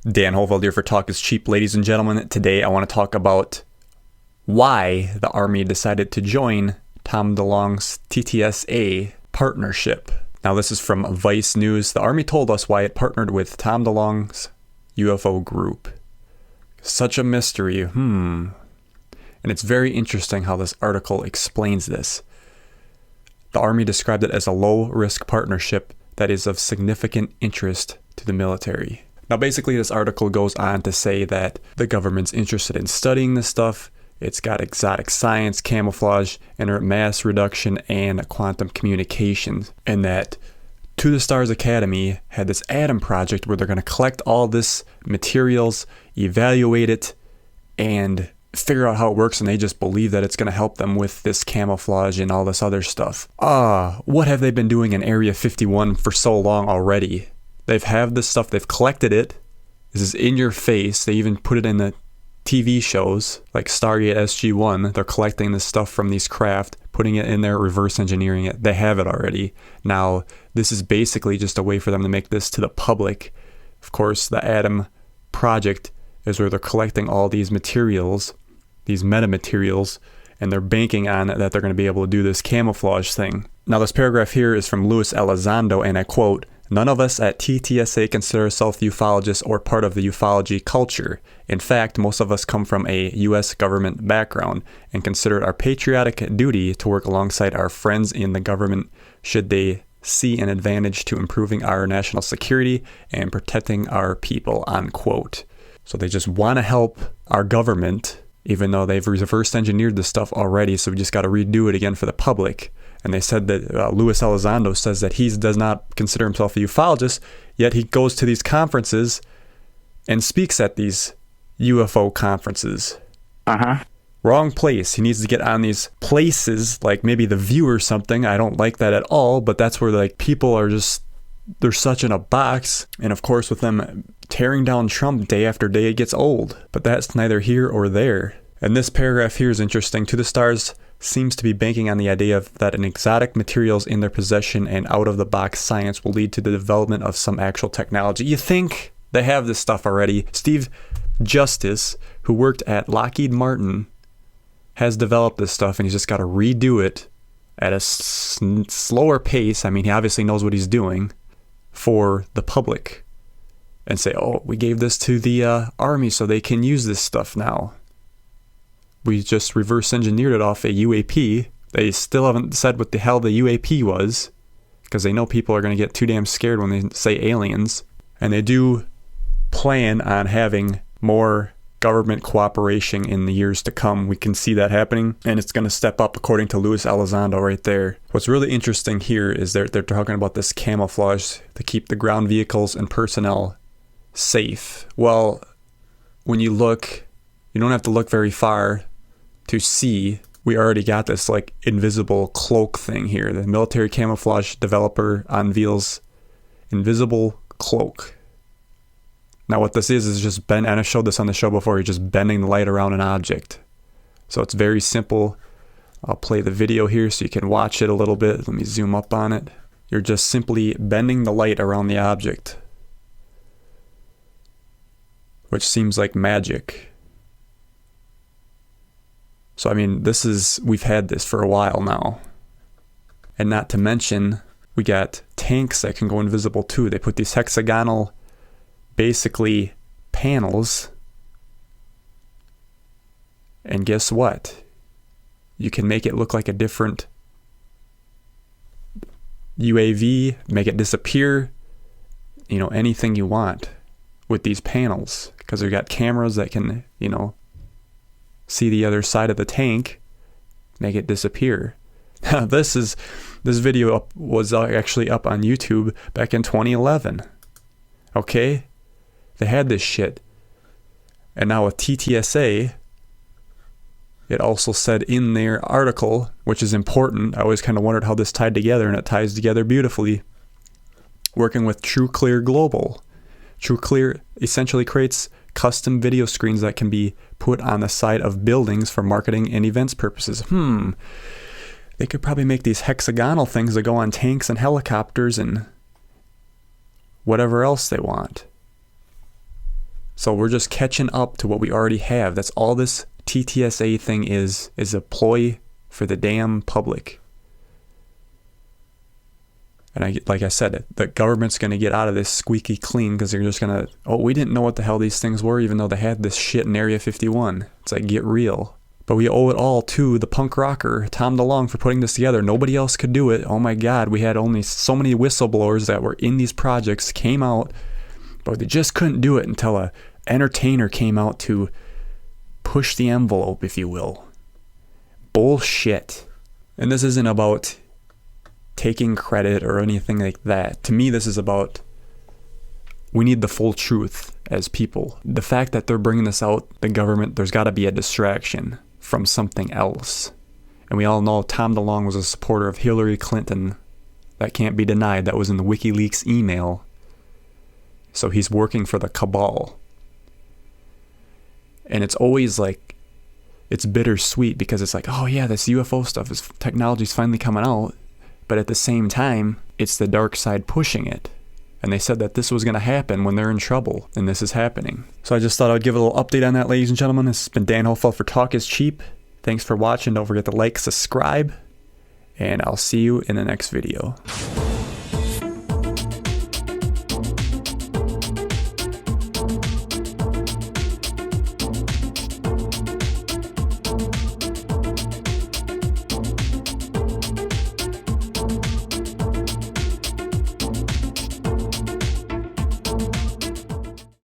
Dan Hoveld here for Talk is Cheap, ladies and gentlemen. Today I want to talk about why the Army decided to join Tom DeLonge's TTSA partnership. Now this is from Vice News. The Army told us why it partnered with Tom DeLonge's UFO group. Such a mystery. And it's very interesting how this article explains this. The Army described it as a low-risk partnership that is of significant interest to the military. Now basically this article goes on to say that the government's interested in studying this stuff. It's got exotic science, camouflage, inert mass reduction, and quantum communications. And that To the Stars Academy had this Atom project where they're going to collect all this materials, evaluate it, and figure out how it works, and they just believe that it's going to help them with this camouflage and all this other stuff. What have they been doing in Area 51 for so long already? They've had this stuff, they've collected it. This is in your face. They even put it in the TV shows like Stargate SG-1. They're collecting this stuff from these craft, putting it in there, reverse engineering it. They have it already. Now, this is basically just a way for them to make this to the public. Of course, the Atom project is where they're collecting all these materials, these metamaterials, and they're banking on it that they're going to be able to do this camouflage thing. Now, this paragraph here is from Luis Elizondo, and I quote, "None of us at TTSA consider ourselves ufologists or part of the ufology culture. In fact, most of us come from a U.S. government background and consider it our patriotic duty to work alongside our friends in the government should they see an advantage to improving our national security and protecting our people," unquote. So they just want to help our government, even though they've reverse engineered this stuff already, so we just got to redo it again for the public. And they said that Luis Elizondo says that he does not consider himself a ufologist, yet he goes to these conferences and speaks at these UFO conferences. Wrong place. He needs to get on these places, like maybe The View or something. I don't like that at all, but that's where like people are just, they're such in a box. And of course with them tearing down Trump day after day, it gets old. But that's neither here or there. And this paragraph here is interesting. To the Stars seems to be banking on the idea of that an exotic materials in their possession and out-of-the-box science will lead to the development of some actual technology. You think they have this stuff already? Steve Justice, who worked at Lockheed Martin, has developed this stuff, and he's just got to redo it at a slower pace. I mean, he obviously knows what he's doing for the public, and say, oh, we gave this to the Army so they can use this stuff now. We just reverse engineered it off a UAP. They still haven't said what the hell the UAP was, because they know people are going to get too damn scared when they say aliens. And they do plan on having more government cooperation in the years to come. We can see that happening, and it's going to step up according to Luis Elizondo right there. What's really interesting here is they're talking about this camouflage to keep the ground vehicles and personnel safe. Well, when you look, you don't have to look very far to see we already got this like invisible cloak thing here. The military camouflage developer unveils invisible cloak. Now what this is just and I showed this on the show before, you're just bending the light around an object. So it's very simple. I'll play the video here so you can watch it a little bit. Let me zoom up on it. You're just simply bending the light around the object, which seems like magic. So, I mean, we've had this for a while now. And not to mention, we got tanks that can go invisible too. They put these hexagonal, basically, panels. And guess what? You can make it look like a different UAV, make it disappear, anything you want with these panels. Because they've got cameras that can, see the other side of the tank, make it disappear. This video was actually up on YouTube back in 2011. Okay? They had this shit. And now with TTSA, it also said in their article, which is important, I always kind of wondered how this tied together, and it ties together beautifully, working with TrueClear Global. TrueClear essentially creates custom video screens that can be put on the side of buildings for marketing and events purposes. They could probably make these hexagonal things that go on tanks and helicopters and whatever else they want. So we're just catching up to what we already have. That's all this TTSA thing is a ploy for the damn public. And like I said, the government's going to get out of this squeaky clean because they're just going to, oh, we didn't know what the hell these things were, even though they had this shit in Area 51. It's like, get real. But we owe it all to the punk rocker, Tom DeLonge, for putting this together. Nobody else could do it. Oh my God, we had only so many whistleblowers that were in these projects, came out, but they just couldn't do it until a entertainer came out to push the envelope, if you will. Bullshit. And this isn't about taking credit or anything like that. To me, this is about, we need the full truth as people. The fact that they're bringing this out, the government, there's got to be a distraction from something else. And we all know Tom DeLonge was a supporter of Hillary Clinton. That can't be denied. That was in the WikiLeaks email. So he's working for the cabal. And it's always like, it's bittersweet because it's like, oh yeah, this UFO stuff, this technology's finally coming out. But at the same time, it's the dark side pushing it. And they said that this was going to happen when they're in trouble, and this is happening. So I just thought I'd give a little update on that, ladies and gentlemen. This has been Dan Hofeld for Talk is Cheap. Thanks for watching. Don't forget to like, subscribe, and I'll see you in the next video.